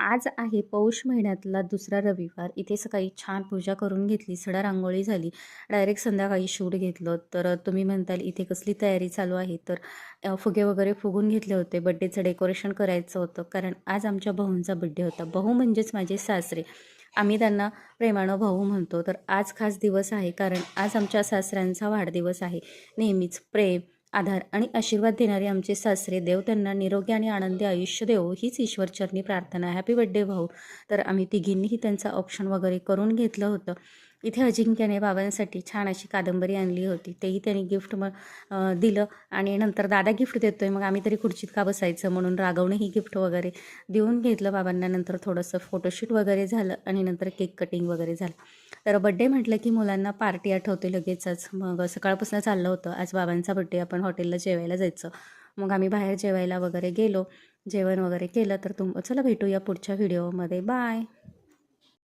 आज आहे पौष महिन्यातला दुसरा रविवार. इथे सकाळी छान पूजा करून घेतली, सडा रांगोळी झाली. डायरेक्ट संध्याकाळी शूट घेतलं. तर तुम्ही म्हणताल इथे कसली तयारी चालू आहे? तर फुगे वगैरे फुगून घेतले होते. बड्डेचं डेकोरेशन करायचं होतं, कारण आज आमच्या भाऊंचा बड्डे होता. भाऊ म्हणजेच माझे सासरे. आम्ही त्यांना प्रेमानं भाऊ म्हणतो. तर आज खास दिवस आहे, कारण आज आमच्या सासऱ्यांचा वाढदिवस आहे. नेहमीच प्रेम, आधार आणि आशीर्वाद देणारे आमचे सासरे, देव त्यांना निरोगी आणि आनंदी आयुष्य देवो हीच ईश्वरचरणी प्रार्थना. हॅपी बड्डे भाऊ. तर आम्ही तिघींनीही त्यांचं ऑप्शन वगैरे करून घेतलं होतं. इथे अजिंक्यने बाबांसाठी छान अशी कादंबरी आणली होती, तेही त्यांनी गिफ्ट दिलं. आणि नंतर दादा गिफ्ट देतोय, मग आम्ही तरी खुर्चीत का बसायचं म्हणून रागवणेही गिफ्ट वगैरे देऊन घेतलं बाबांना. नंतर थोडंसं फोटोशूट वगैरे झालं आणि नंतर केक कटिंग वगैरे झालं. तर बड्डे म्हटलं की मुलांना पार्टी आठवते लगेचच. मग सकाळपासून चाललं होतं आज बाबांचा बड्डे, आपण हॉटेलला जेवायला जायचं. मग आम्ही बाहेर जेवायला वगैरे गेलो, जेवण वगैरे केलं. तर चला भेटूया पुढच्या व्हिडिओमध्ये. बाय.